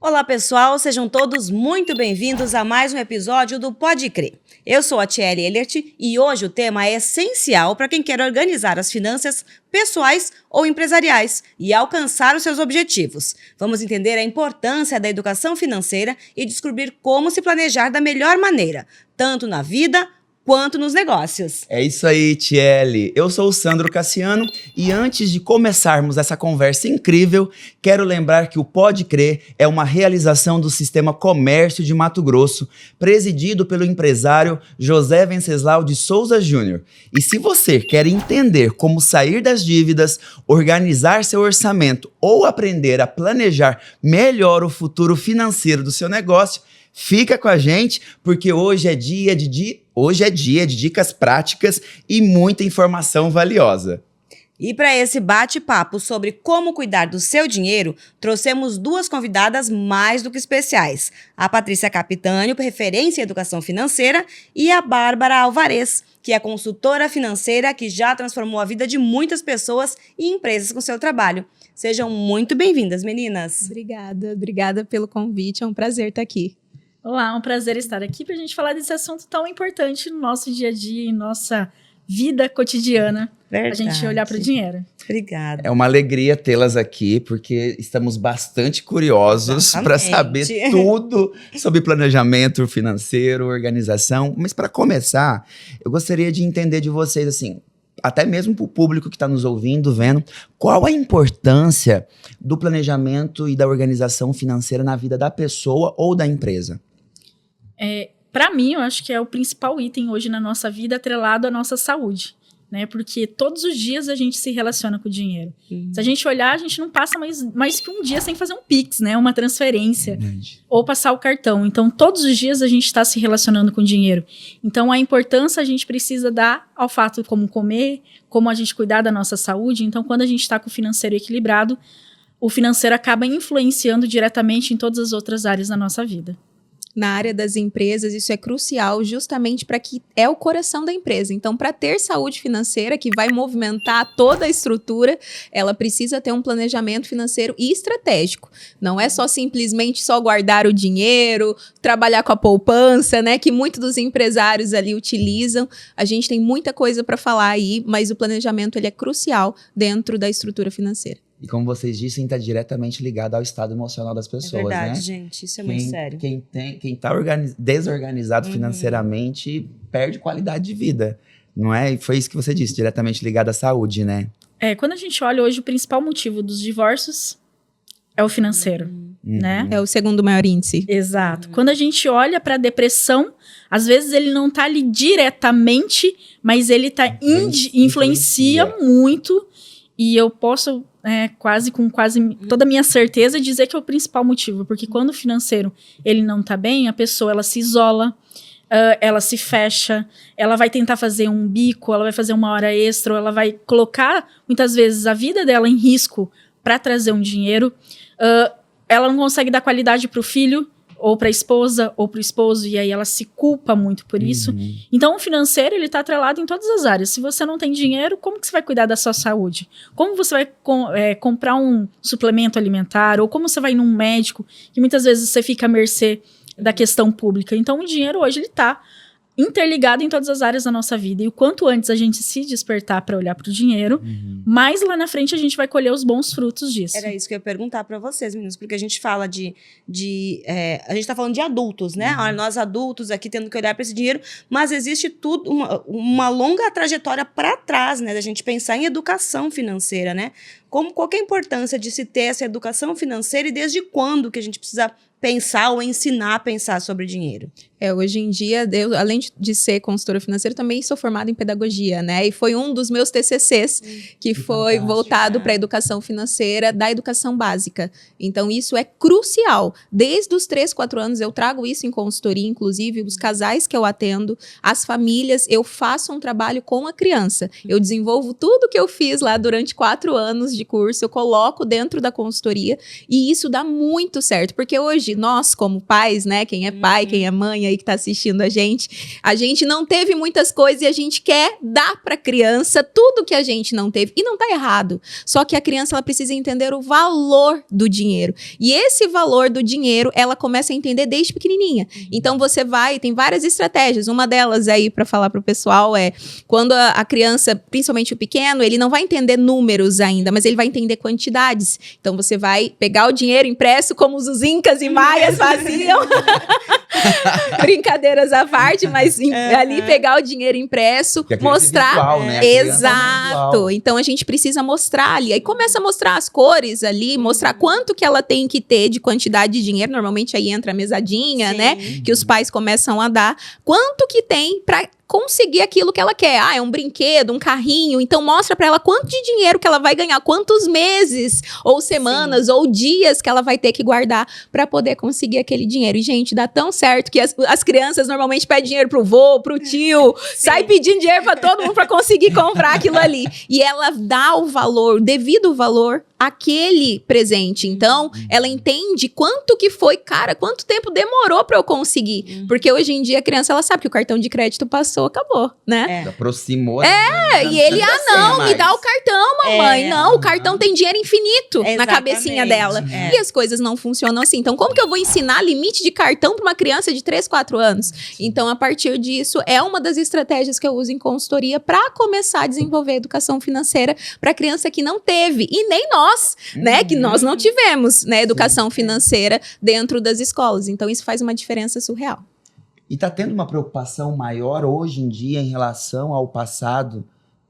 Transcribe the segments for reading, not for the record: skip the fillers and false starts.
Olá pessoal, sejam todos muito bem-vindos a mais um episódio do Pode Crer. Eu sou a Thierry Elert e hoje o tema é essencial para quem quer organizar as finanças pessoais ou empresariais e alcançar os seus objetivos. Vamos entender a importância da educação financeira e descobrir como se planejar da melhor maneira, tanto na vida quanto nos negócios. É isso aí, Thierry. Eu sou o Sandro Cassiano e antes de começarmos essa conversa incrível, quero lembrar que o Pode Crer é uma realização do Sistema Comércio de Mato Grosso, presidido pelo empresário José Venceslau de Souza Júnior. E se você quer entender como sair das dívidas, organizar seu orçamento ou aprender a planejar melhor o futuro financeiro do seu negócio, fica com a gente, porque hoje é dia de dicas práticas e muita informação valiosa. E para esse bate-papo sobre como cuidar do seu dinheiro, trouxemos duas convidadas mais do que especiais. A Patrícia Capitânio, referência em educação financeira, e a Bárbara Alvarez, que é consultora financeira que já transformou a vida de muitas pessoas e empresas com seu trabalho. Sejam muito bem-vindas, meninas. Obrigada pelo convite, é um prazer estar aqui. Olá, é um prazer estar aqui para a gente falar desse assunto tão importante no nosso dia a dia, em nossa vida cotidiana. Verdade. A gente olhar para o dinheiro. Obrigada. É uma alegria tê-las aqui, porque estamos bastante curiosos para saber tudo sobre planejamento financeiro, organização. Mas para começar, eu gostaria de entender de vocês, assim, até mesmo para o público que está nos ouvindo, vendo, qual a importância do planejamento e da organização financeira na vida da pessoa ou da empresa? Para mim, eu acho que é o principal item hoje na nossa vida atrelado à nossa saúde, né? Porque todos os dias a gente se relaciona com o dinheiro. Se a gente olhar, a gente não passa mais que um dia sem fazer um Pix, né? Uma transferência, ou passar o cartão. Então, todos os dias a gente está se relacionando com o dinheiro. Então, a importância a gente precisa dar ao fato de como comer, como a gente cuidar da nossa saúde. Então, quando a gente está com o financeiro equilibrado, o financeiro acaba influenciando diretamente em todas as outras áreas da nossa vida. Na área das empresas, isso é crucial justamente para que é o coração da empresa. Então, para ter saúde financeira, que vai movimentar toda a estrutura, ela precisa ter um planejamento financeiro e estratégico. Não é só simplesmente só guardar o dinheiro, trabalhar com a poupança, né? Que muitos dos empresários ali utilizam. A gente tem muita coisa para falar aí, mas o planejamento ele é crucial dentro da estrutura financeira. E como vocês disseem, está diretamente ligado ao estado emocional das pessoas, né? É verdade, gente. Isso é muito sério. Quem está desorganizado financeiramente perde qualidade de vida, não é? E foi isso que você disse, diretamente ligado à saúde, né? Quando a gente olha hoje, o principal motivo dos divórcios é o financeiro, né? É o segundo maior índice. Exato. Quando a gente olha para a depressão, às vezes ele não está ali diretamente, mas ele influencia muito. E eu posso, com quase toda a minha certeza, dizer que é o principal motivo. Porque quando o financeiro ele não está bem, a pessoa ela se isola, ela se fecha, ela vai tentar fazer um bico, ela vai fazer uma hora extra, ou ela vai colocar, muitas vezes, a vida dela em risco para trazer um dinheiro. Ela não consegue dar qualidade para o filho, ou para a esposa, ou para o esposo, e aí ela se culpa muito por isso. Então, o financeiro, ele está atrelado em todas as áreas. Se você não tem dinheiro, como que você vai cuidar da sua saúde? Como você vai comprar um suplemento alimentar? Ou como você vai num médico, que muitas vezes você fica à mercê da questão pública? Então, o dinheiro hoje, ele está interligado em todas as áreas da nossa vida. E o quanto antes a gente se despertar para olhar para o dinheiro, mais lá na frente a gente vai colher os bons frutos disso. Era isso que eu ia perguntar para vocês, meninos, porque a gente fala a gente tá falando de adultos, né? Nós adultos aqui tendo que olhar para esse dinheiro, mas existe tudo, uma longa trajetória para trás, né? Da gente pensar em educação financeira, né? Qual que é a importância de se ter essa educação financeira e desde quando que a gente precisa pensar ou ensinar a pensar sobre dinheiro? Hoje em dia, eu, além de ser consultora financeira, também sou formada em pedagogia, né? E foi um dos meus TCCs que foi voltado para a educação financeira da educação básica. Então, isso é crucial. Desde os 3, 4 anos, eu trago isso em consultoria, inclusive, os casais que eu atendo, as famílias, eu faço um trabalho com a criança. Eu desenvolvo tudo que eu fiz lá durante 4 anos de curso, eu coloco dentro da consultoria e isso dá muito certo, porque hoje nós, como pais, né? Quem é pai, quem é mãe, aí que tá assistindo a gente não teve muitas coisas e a gente quer dar pra criança tudo que a gente não teve. E não tá errado. Só que a criança, ela precisa entender o valor do dinheiro. E esse valor do dinheiro, ela começa a entender desde pequenininha. Então, tem várias estratégias. Uma delas aí, pra falar pro pessoal, é quando a criança, principalmente o pequeno, ele não vai entender números ainda, mas ele vai entender quantidades. Então, você vai pegar o dinheiro impresso como os incas e maias faziam. Brincadeiras à parte, mas ali pegar o dinheiro impresso, mostrar. Visual, né? Exato. Então a gente precisa mostrar ali. Aí começa a mostrar as cores ali, mostrar quanto que ela tem que ter de quantidade de dinheiro. Normalmente aí entra a mesadinha, né? Que os pais começam a dar. Quanto que tem pra conseguir aquilo que ela quer. É um brinquedo, um carrinho. Então mostra pra ela quanto de dinheiro que ela vai ganhar, quantos meses, ou semanas, ou dias que ela vai ter que guardar pra poder conseguir aquele dinheiro. E, gente, dá tão certo que as crianças normalmente pedem dinheiro pro vô, pro tio, sai pedindo dinheiro pra todo mundo pra conseguir comprar aquilo ali. E ela dá o valor, o devido valor àquele presente. Então, ela entende quanto que foi, cara, quanto tempo demorou pra eu conseguir. Porque hoje em dia a criança, ela sabe que o cartão de crédito passou, acabou, né? Aproximou. E ele, não, me dá o cartão, mamãe. Não, o cartão tem dinheiro infinito na cabecinha dela. E as coisas não funcionam assim. Então, como que eu vou ensinar limite de cartão pra uma criança de 3, 4 anos? Então, a partir disso, é uma das estratégias que eu uso em consultoria pra começar a desenvolver a educação financeira pra criança que não teve. E nem nós, né? Que nós não tivemos, né? Educação financeira dentro das escolas. Então, isso faz uma diferença surreal. E tá tendo uma preocupação maior hoje em dia em relação ao passado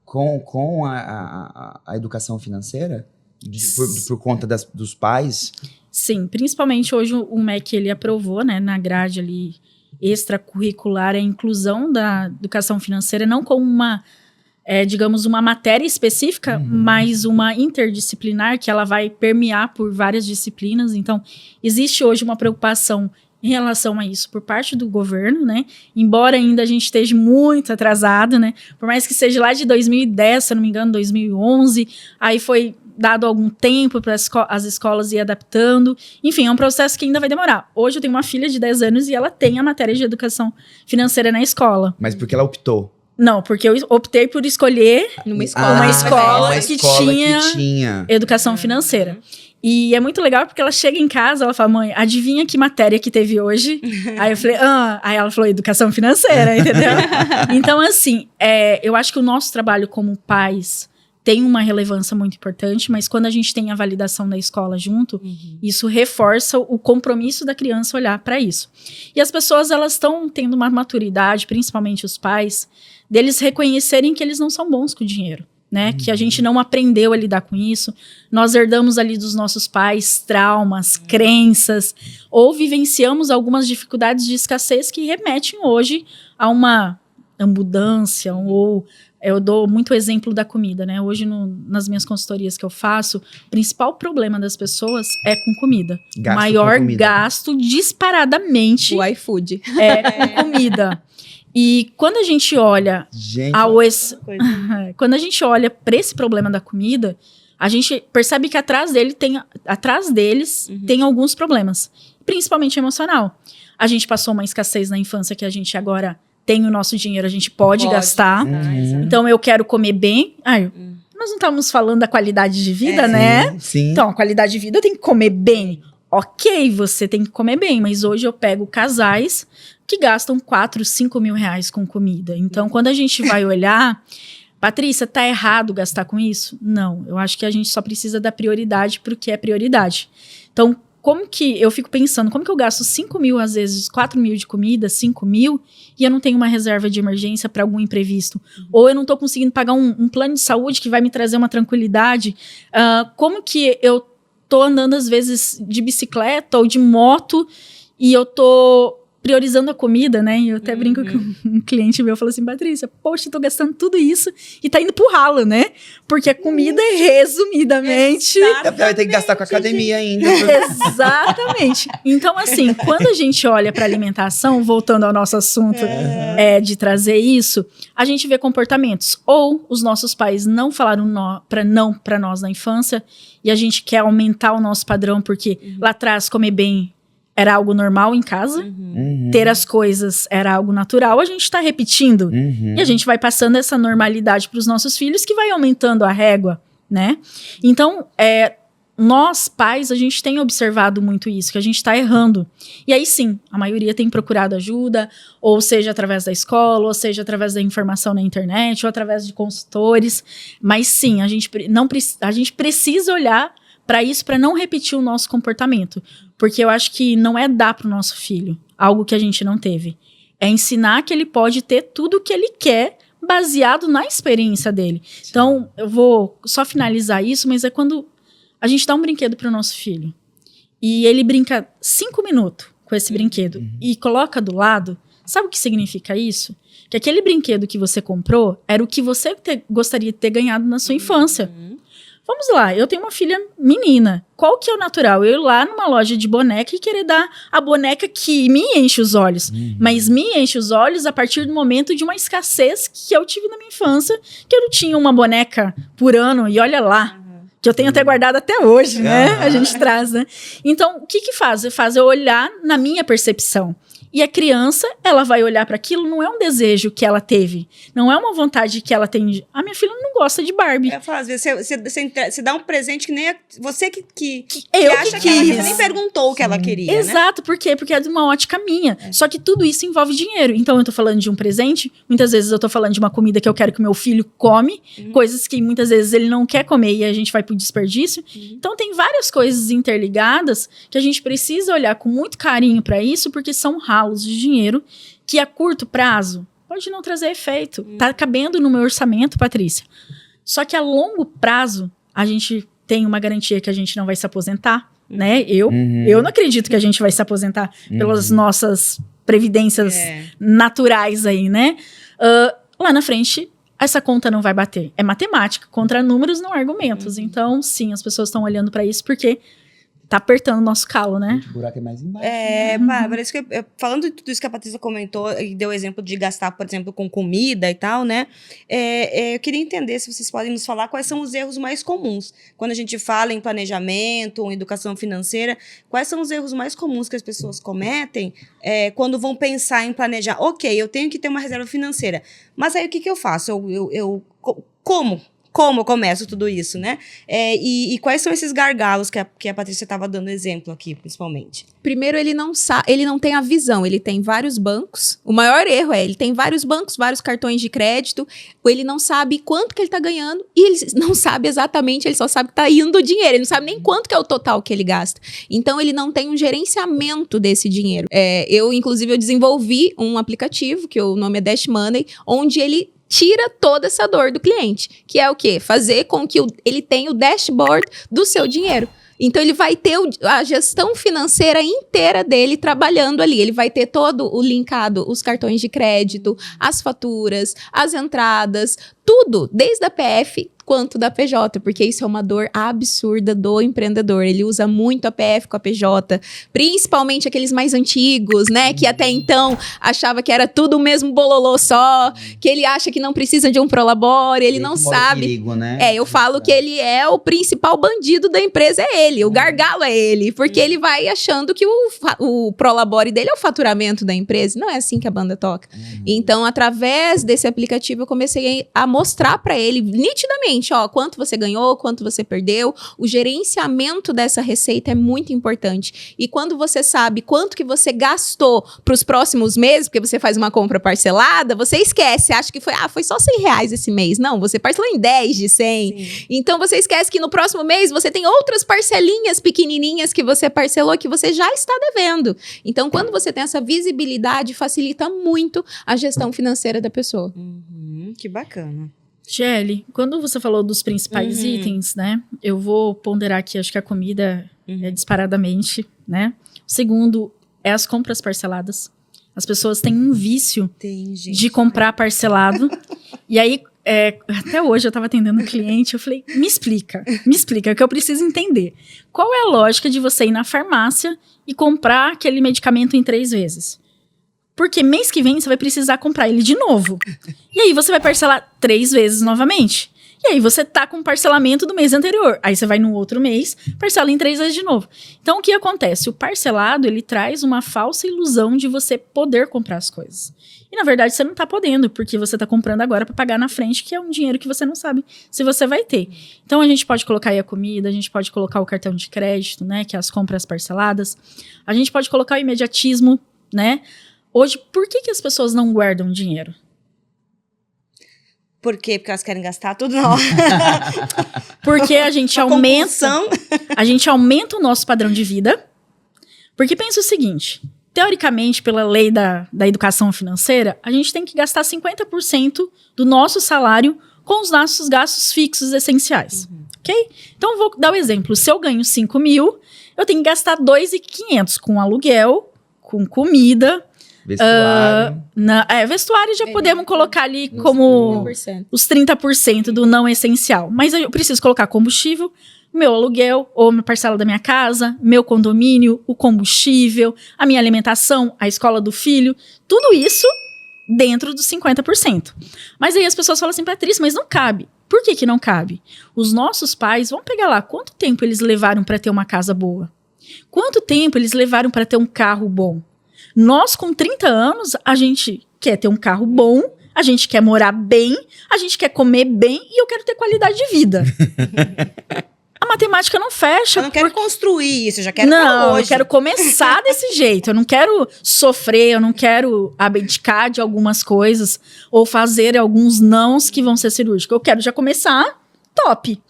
com a educação financeira? Por conta dos pais? Sim, principalmente hoje o MEC ele aprovou, né, na grade ali extracurricular a inclusão da educação financeira, não como uma, digamos, uma matéria específica, mas uma interdisciplinar que ela vai permear por várias disciplinas. Então, existe hoje uma preocupação em relação a isso por parte do governo, né? Embora ainda a gente esteja muito atrasado, né? Por mais que seja lá de 2010, se eu não me engano, 2011, aí foi dado algum tempo para as escolas ir adaptando. Enfim, é um processo que ainda vai demorar. Hoje eu tenho uma filha de 10 anos e ela tem a matéria de educação financeira na escola. Mas porque ela optou? Não, porque eu optei por escolher uma escola que tinha educação financeira. E é muito legal porque ela chega em casa, ela fala, mãe, adivinha que matéria que teve hoje? Aí eu falei, aí ela falou, educação financeira, entendeu? Então, assim, eu acho que o nosso trabalho como pais tem uma relevância muito importante, mas quando a gente tem a validação da escola junto, isso reforça o compromisso da criança olhar para isso. E as pessoas, elas estão tendo uma maturidade, principalmente os pais, deles reconhecerem que eles não são bons com o dinheiro. Né, que a gente não aprendeu a lidar com isso, nós herdamos ali dos nossos pais traumas, crenças, ou vivenciamos algumas dificuldades de escassez que remetem hoje a uma abundância, ou eu dou muito exemplo da comida, né, hoje nas minhas consultorias que eu faço, o principal problema das pessoas é com comida, maior gasto disparadamente o iFood com comida. E quando a gente olha quando a gente olha para esse problema da comida, a gente percebe que atrás deles tem alguns problemas, principalmente emocional. A gente passou uma escassez na infância que a gente agora tem o nosso dinheiro, a gente pode gastar. Então eu quero comer bem. Nós não estamos falando da qualidade de vida, né? Sim. Então, a qualidade de vida tem que comer bem. Ok, você tem que comer bem, mas hoje eu pego casais que gastam 4, 5 mil reais com comida. Então, quando a gente vai olhar, Patrícia, tá errado gastar com isso? Não, eu acho que a gente só precisa dar prioridade pro que é prioridade. Então, como que eu fico pensando, como que eu gasto 5 mil, às vezes 4 mil de comida, 5 mil, e eu não tenho uma reserva de emergência para algum imprevisto? Ou eu não tô conseguindo pagar um plano de saúde que vai me trazer uma tranquilidade? Como que eu tô andando, às vezes, de bicicleta ou de moto, e eu tô priorizando a comida, né? E eu até brinco com um cliente meu, falou assim, Patrícia, poxa, eu tô gastando tudo isso e tá indo pro ralo, né? Porque a comida é resumidamente... Vai ter que gastar com a academia ainda. Exatamente. Então, assim, quando a gente olha pra alimentação, voltando ao nosso assunto de trazer isso, a gente vê comportamentos. Ou os nossos pais não falaram não pra nós na infância e a gente quer aumentar o nosso padrão porque lá atrás comer bem era algo normal em casa, ter as coisas era algo natural, a gente tá repetindo. E a gente vai passando essa normalidade pros nossos filhos, que vai aumentando a régua, né? Então, nós, pais, a gente tem observado muito isso, que a gente tá errando. E aí sim, a maioria tem procurado ajuda, ou seja, através da escola, ou seja, através da informação na internet, ou através de consultores. Mas sim, a gente precisa olhar para isso, para não repetir o nosso comportamento. Porque eu acho que não é dar pro nosso filho algo que a gente não teve. É ensinar que ele pode ter tudo o que ele quer, baseado na experiência dele. Sim. Então, eu vou só finalizar isso, mas é quando a gente dá um brinquedo pro nosso filho e ele brinca 5 minutos com esse brinquedo e coloca do lado, sabe o que significa isso? Que aquele brinquedo que você comprou era o que você gostaria de ter ganhado na sua infância. Vamos lá, eu tenho uma filha menina. Qual que é o natural? Eu ir lá numa loja de boneca e querer dar a boneca que me enche os olhos. Mas me enche os olhos a partir do momento de uma escassez que eu tive na minha infância, que eu não tinha uma boneca por ano, e olha lá. Que eu tenho até guardado até hoje, né? A gente traz, né? Então, o que faz? Faz eu olhar na minha percepção. E a criança, ela vai olhar para aquilo, não é um desejo que ela teve. Não é uma vontade que ela tem. A minha filha não gosta de Barbie. Eu falo, às vezes você dá um presente que nem você que acha que ela nem perguntou o que ela queria, Exato, né? Por quê? Porque é de uma ótica minha. Só que tudo isso envolve dinheiro. Então, eu tô falando de um presente, muitas vezes eu tô falando de uma comida que eu quero que o meu filho come, coisas que muitas vezes ele não quer comer e a gente vai pro desperdício. Então, tem várias coisas interligadas que a gente precisa olhar com muito carinho para isso, porque são ralos de dinheiro que a curto prazo pode não trazer efeito. Tá cabendo no meu orçamento, Patrícia. Só que a longo prazo, a gente tem uma garantia que a gente não vai se aposentar, né? Eu não acredito que a gente vai se aposentar pelas nossas previdências naturais aí, né? Lá na frente, essa conta não vai bater. É matemática, contra números, não argumentos. Então, sim, as pessoas estão olhando para isso porque tá apertando o nosso calo, né? O buraco é mais embaixo. Bárbara, isso que falando de tudo isso que a Patrícia comentou e deu exemplo de gastar, por exemplo, com comida e tal, né? Eu queria entender se vocês podem nos falar quais são os erros mais comuns. Quando a gente fala em planejamento ou em educação financeira, quais são os erros mais comuns que as pessoas cometem quando vão pensar em planejar? Ok, eu tenho que ter uma reserva financeira, mas aí o que eu faço? Como eu começo tudo isso, né? E quais são esses gargalos que a Patrícia estava dando exemplo aqui, principalmente? Primeiro, ele não tem a visão, ele tem vários bancos. O maior erro ele tem vários bancos, vários cartões de crédito, ele não sabe quanto que ele tá ganhando e ele não sabe exatamente, ele só sabe que tá indo o dinheiro, ele não sabe nem quanto que é o total que ele gasta. Então, ele não tem um gerenciamento desse dinheiro. Inclusive, eu desenvolvi um aplicativo, que o nome é Dash Money, onde ele tira toda essa dor do cliente, que é o quê? Fazer com que ele tenha o dashboard do seu dinheiro. Então, ele vai ter a gestão financeira inteira dele trabalhando ali. Ele vai ter todo o linkado, os cartões de crédito, as faturas, as entradas, tudo, desde a PF quanto da PJ, porque isso é uma dor absurda do empreendedor. Ele usa muito a PF com a PJ, principalmente aqueles mais antigos, né, que até então achava que era tudo o mesmo bololô só, que ele acha que não precisa de um Prolabore, ele não sabe. Perigo, né? Eu falo que ele é o principal bandido da empresa, é ele, o gargalo é ele, porque ele vai achando que o Prolabore dele é o faturamento da empresa. Não é assim que a banda toca. Então, através desse aplicativo, eu comecei a mostrar para ele nitidamente, quanto você ganhou, quanto você perdeu. O gerenciamento dessa receita é muito importante. E quando você sabe quanto que você gastou para os próximos meses, porque você faz uma compra parcelada, você esquece, acha que foi só R$100 esse mês. Não, você parcelou em 10 de 100. Sim. Então, você esquece que no próximo mês você tem outras parcelinhas pequenininhas que você parcelou, que você já está devendo. Então, quando você tem essa visibilidade, facilita muito a gestão financeira da pessoa. Que bacana. Gelli, quando você falou dos principais itens, né? Eu vou ponderar aqui, acho que a comida é disparadamente, né? O segundo é as compras parceladas. As pessoas têm um vício de comprar parcelado. E aí, até hoje eu estava atendendo um cliente, eu falei, me explica, que eu preciso entender. Qual é a lógica de você ir na farmácia e comprar aquele medicamento em 3 vezes? Porque mês que vem você vai precisar comprar ele de novo. E aí você vai parcelar 3 vezes novamente. E aí você tá com parcelamento do mês anterior. Aí você vai no outro mês, parcela em 3 vezes de novo. Então o que acontece? O parcelado, ele traz uma falsa ilusão de você poder comprar as coisas. E na verdade você não tá podendo, porque você tá comprando agora para pagar na frente, que é um dinheiro que você não sabe se você vai ter. Então a gente pode colocar aí a comida, a gente pode colocar o cartão de crédito, né, que é as compras parceladas. A gente pode colocar o imediatismo, né? Hoje, por que as pessoas não guardam dinheiro? Por quê? Porque elas querem gastar tudo na hora. Porque a gente aumenta o nosso padrão de vida. Porque pensa o seguinte, teoricamente, pela lei da educação financeira, a gente tem que gastar 50% do nosso salário com os nossos gastos fixos essenciais. Ok? Então, vou dar o exemplo. Se eu ganho 5 mil, eu tenho que gastar 2.500 com aluguel, com comida. Vestuário. Vestuário já podemos colocar ali como 30%. os 30% do não essencial. Mas eu preciso colocar combustível, meu aluguel, ou minha parcela da minha casa, meu condomínio, o combustível, a minha alimentação, a escola do filho. Tudo isso dentro dos 50%. Mas aí as pessoas falam assim, Patrícia, mas não cabe. Por que não cabe? Os nossos pais, vamos pegar lá, quanto tempo eles levaram para ter uma casa boa? Quanto tempo eles levaram para ter um carro bom? Nós, com 30 anos, a gente quer ter um carro bom, a gente quer morar bem, a gente quer comer bem e eu quero ter qualidade de vida. A matemática não fecha. Eu não quero construir isso, eu já quero Não, hoje. eu quero começar desse jeito. Eu não quero sofrer, eu não quero abdicar de algumas coisas ou fazer alguns nãos que vão ser cirúrgicos. Eu quero já começar top.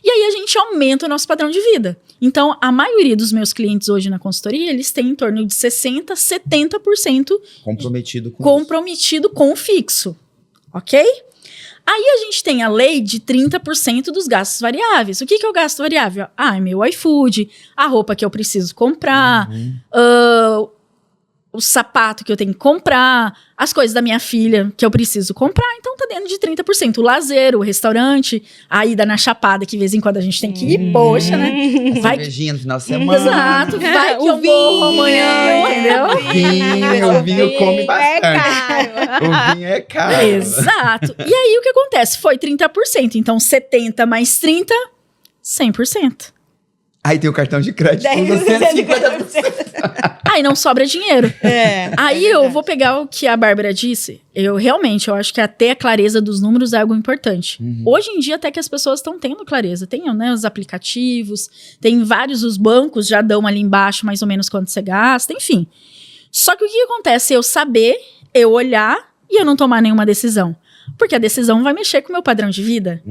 E aí a gente aumenta o nosso padrão de vida. Então, a maioria dos meus clientes hoje na consultoria, eles têm em torno de 60%, 70% comprometido com o fixo. Ok? Aí a gente tem a lei de 30% dos gastos variáveis. O que é o gasto variável? É meu iFood, a roupa que eu preciso comprar, o sapato que eu tenho que comprar, as coisas da minha filha que eu preciso comprar, então tá dentro de 30%. O lazer, o restaurante, a ida na Chapada, que de vez em quando a gente tem que ir, poxa, né? Vai cervejinha no final de semana. Exato, vai que O eu vou amanhã, entendeu? O vinho come bastante. É caro. O vinho é caro. Exato. E aí o que acontece? Foi 30%, então 70 mais 30, 100%. Aí tem o cartão de crédito, usa 150%. Aí não sobra dinheiro. Aí é eu vou pegar o que a Bárbara disse. Eu acho que até a clareza dos números é algo importante. Hoje em dia, até que as pessoas estão tendo clareza. Tem, né, os aplicativos, tem vários, os bancos já dão ali embaixo mais ou menos quanto você gasta, enfim. Só que o que acontece? Eu saber, eu olhar e eu não tomar nenhuma decisão. Porque a decisão vai mexer com o meu padrão de vida.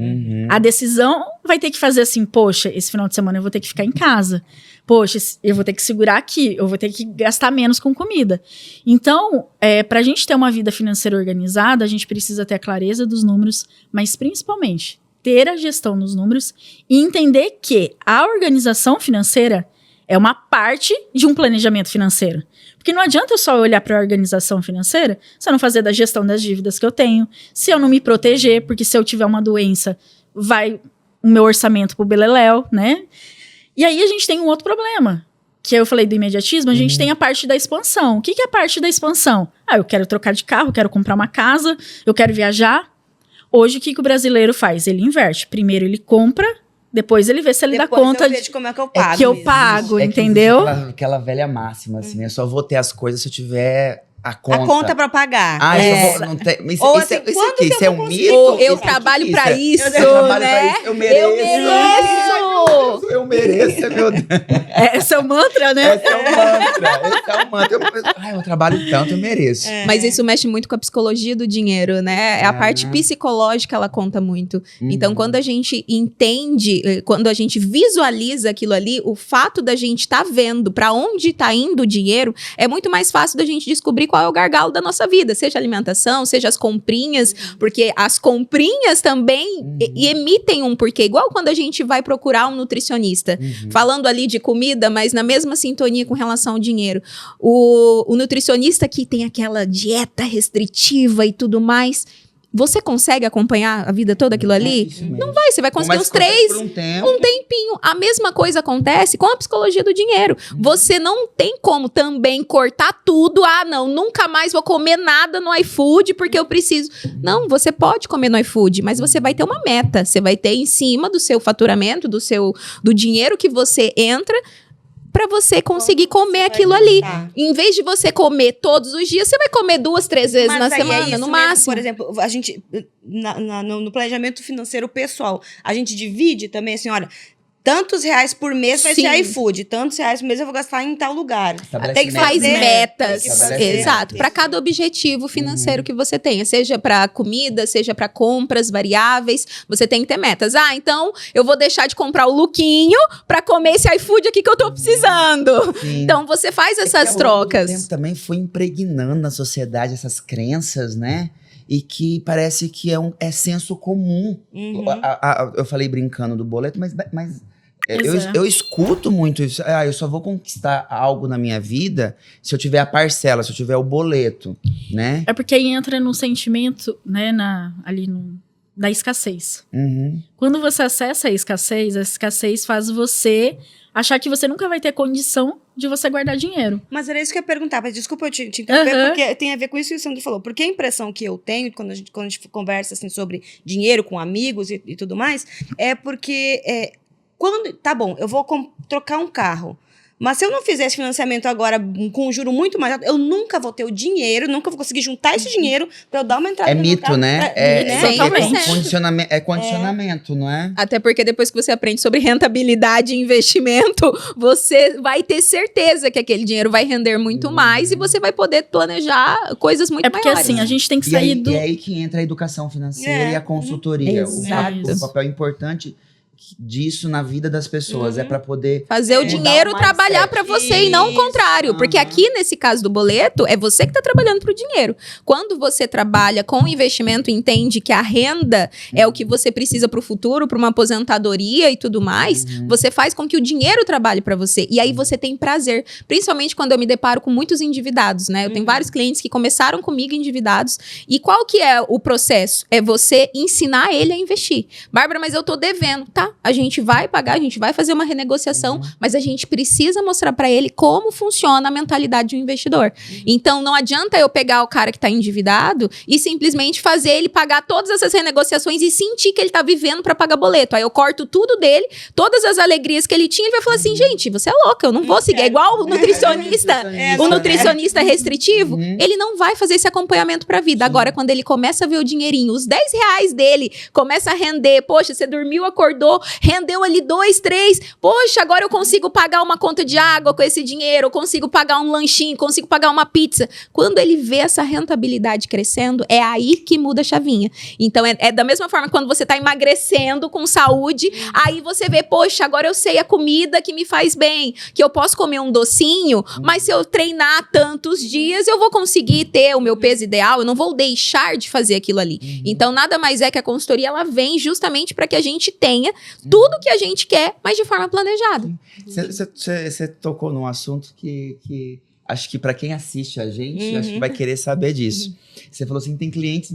A decisão vai ter que fazer assim, poxa, esse final de semana eu vou ter que ficar em casa. Poxa, eu vou ter que segurar aqui, eu vou ter que gastar menos com comida. Então, pra gente ter uma vida financeira organizada, a gente precisa ter a clareza dos números, mas principalmente ter a gestão dos números e entender que a organização financeira é uma parte de um planejamento financeiro. Porque não adianta eu só olhar para a organização financeira se eu não fazer da gestão das dívidas que eu tenho, se eu não me proteger, porque se eu tiver uma doença, vai o meu orçamento pro beleléu, né? E aí a gente tem um outro problema, que eu falei do imediatismo, a gente tem a parte da expansão. O que é a parte da expansão? Eu quero trocar de carro, eu quero comprar uma casa, eu quero viajar. Hoje, o que o brasileiro faz? Ele inverte. Primeiro ele compra, depois ele vê se ele dá conta de como é que eu pago. que eu pago, entendeu? Aquela velha máxima, assim, eu só vou ter as coisas se eu tiver a conta. A conta pra pagar. Eu só vou, não tem, isso, Ou isso, assim, isso quando aqui, que isso eu é vou um conseguir? mito? Eu Isso trabalho aqui, pra isso, eu trabalho né? pra isso, eu mereço. Eu mereço, meu Deus. Esse é o mantra, né? Esse é o mantra. Eu trabalho tanto, eu mereço. Mas isso mexe muito com a psicologia do dinheiro, né? A parte psicológica, ela conta muito. Então, quando a gente entende, quando a gente visualiza aquilo ali, o fato da gente estar vendo para onde está indo o dinheiro, é muito mais fácil da gente descobrir qual é o gargalo da nossa vida, seja alimentação, seja as comprinhas, porque as comprinhas também emitem um porquê, igual quando a gente vai procurar um nutricionista, falando ali de comida, mas na mesma sintonia com relação ao dinheiro. O nutricionista que tem aquela dieta restritiva e tudo mais, Você consegue acompanhar a vida toda aquilo ali? Não vai, você vai conseguir uns 3, um tempinho. A mesma coisa acontece com a psicologia do dinheiro. Você não tem como também cortar tudo. Ah, não, nunca mais vou comer nada no iFood porque eu preciso. Não, você pode comer no iFood, mas você vai ter uma meta. Você vai ter em cima do seu faturamento, do dinheiro que você entra, para você conseguir comer aquilo ali. Em vez de você comer todos os dias, você vai comer 2, 3 vezes na semana, no máximo. Por exemplo, a gente, no planejamento financeiro pessoal, a gente divide também, assim, olha, tantos reais por mês vai ser iFood, tantos reais por mês eu vou gastar em tal lugar. Tem que fazer metas. Exato. Para cada objetivo financeiro que você tenha, seja para comida, seja para compras variáveis, você tem que ter metas. Ah, então eu vou deixar de comprar o lookinho para comer esse iFood aqui que eu tô precisando. Sim. Então você faz essas trocas. O tempo também foi impregnando na sociedade essas crenças, né? E que parece que é senso comum. Eu falei brincando do boleto, mas eu escuto muito isso. Ah, eu só vou conquistar algo na minha vida se eu tiver a parcela, se eu tiver o boleto, né? É porque aí entra no sentimento, né, da escassez. Quando você acessa a escassez faz você achar que você nunca vai ter condição de você guardar dinheiro. Mas era isso que eu ia perguntar, mas desculpa eu te interromper, porque tem a ver com isso que o Sandro falou. Porque a impressão que eu tenho quando a gente conversa assim, sobre dinheiro com amigos e tudo mais, é porque tá bom, eu vou trocar um carro. Mas se eu não fizer esse financiamento agora com um juro muito mais alto, eu nunca vou ter o dinheiro, nunca vou conseguir juntar esse dinheiro para eu dar uma entrada no mito, carro, né? Condicionamento, não é? Até porque depois que você aprende sobre rentabilidade e investimento, você vai ter certeza que aquele dinheiro vai render muito mais e você vai poder planejar coisas muito maiores. É porque assim, a gente tem que sair E é aí que entra a educação financeira e a consultoria. O papel importante disso na vida das pessoas, é para poder fazer o dinheiro trabalhar para você e não o contrário, porque aqui nesse caso do boleto é você que está trabalhando para o dinheiro. Quando você trabalha com investimento, entende que a renda é o que você precisa para o futuro, para uma aposentadoria e tudo mais, você faz com que o dinheiro trabalhe para você e aí você tem prazer, principalmente quando eu me deparo com muitos endividados, né? Eu tenho vários clientes que começaram comigo endividados e qual que é o processo? É você ensinar ele a investir. Bárbara, mas eu tô devendo, tá? A gente vai pagar, a gente vai fazer uma renegociação, mas a gente precisa mostrar para ele como funciona a mentalidade de um investidor. Então, não adianta eu pegar o cara que tá endividado e simplesmente fazer ele pagar todas essas renegociações e sentir que ele tá vivendo para pagar boleto. Aí eu corto tudo dele, todas as alegrias que ele tinha e vai falar assim, gente, você é louca, eu não vou seguir. É igual o nutricionista, o nutricionista restritivo, ele não vai fazer esse acompanhamento pra vida. Agora, quando ele começa a ver o dinheirinho, os 10 reais dele começa a render, poxa, você dormiu, acordou, rendeu ali 2, 3, poxa, agora eu consigo pagar uma conta de água com esse dinheiro, eu consigo pagar um lanchinho, consigo pagar uma pizza. Quando ele vê essa rentabilidade crescendo, é aí que muda a chavinha. Então, é da mesma forma que quando você tá emagrecendo com saúde, aí você vê, poxa, agora eu sei a comida que me faz bem, que eu posso comer um docinho, mas se eu treinar tantos dias, eu vou conseguir ter o meu peso ideal, eu não vou deixar de fazer aquilo ali. Então, nada mais é que a consultoria, ela vem justamente para que a gente tenha tudo que a gente quer, mas de forma planejada. Você tocou num assunto que acho que para quem assiste a gente, acho que vai querer saber disso. Você falou assim, tem clientes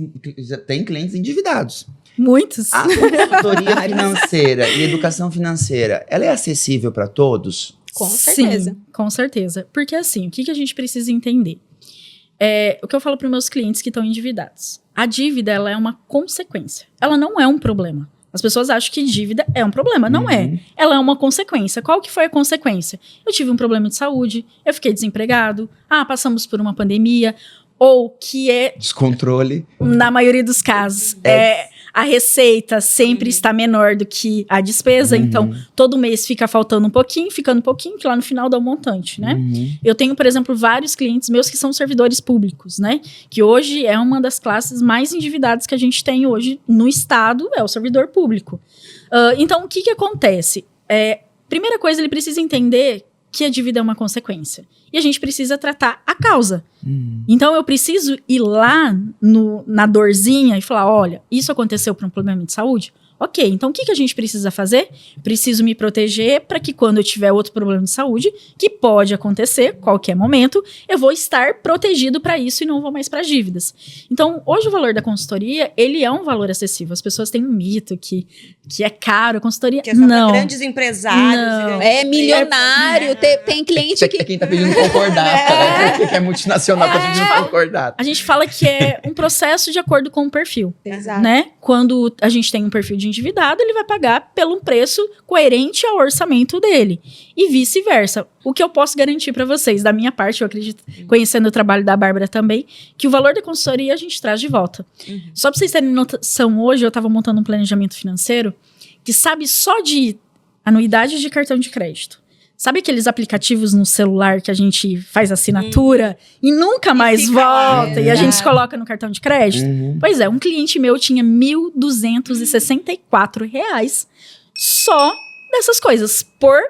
endividados. Muitos. A consultoria financeira e educação financeira, ela é acessível para todos? Com certeza. Sim, com certeza. Porque assim, o que a gente precisa entender? O que eu falo para os meus clientes que estão endividados. A dívida, ela é uma consequência. Ela não é um problema. As pessoas acham que dívida é um problema. Não é. Ela é uma consequência. Qual que foi a consequência? Eu tive um problema de saúde, eu fiquei desempregado, passamos por uma pandemia, ou que é... descontrole. Na maioria dos casos, a receita sempre está menor do que a despesa, então todo mês fica faltando um pouquinho, ficando um pouquinho, que lá no final dá um montante, né? Eu tenho, por exemplo, vários clientes meus que são servidores públicos, né? Que hoje é uma das classes mais endividadas que a gente tem hoje no estado, é o servidor público. Então, o que acontece? Primeira coisa, ele precisa entender que a dívida é uma consequência. e a gente precisa tratar a causa. Então, eu preciso ir lá na dorzinha e falar, olha, isso aconteceu por um problema de saúde? Ok, então o que a gente precisa fazer? Preciso me proteger para que quando eu tiver outro problema de saúde, que pode acontecer qualquer momento, eu vou estar protegido para isso e não vou mais para dívidas. Então, hoje o valor da consultoria, ele é um valor acessível. As pessoas têm um mito que é caro a consultoria. Que é só não. pra grandes empresários. Não. Grandes É milionário, tem cliente que... Quem tá pedindo concordata, né? Que é multinacional tá pedindo concordata. A gente fala que é um processo de acordo com o perfil. Exato. Né? Quando a gente tem um perfil de endividado, ele vai pagar pelo preço coerente ao orçamento dele. E vice-versa. O que eu posso garantir para vocês, da minha parte, eu acredito, conhecendo o trabalho da Bárbara também, que o valor da consultoria a gente traz de volta. Só para vocês terem noção, hoje eu estava montando um planejamento financeiro que sabe só de anuidade de cartão de crédito. Sabe aqueles aplicativos no celular que a gente faz assinatura e nunca mais volta e a gente coloca no cartão de crédito? Pois é, um cliente meu tinha R$ 1.264 só dessas coisas por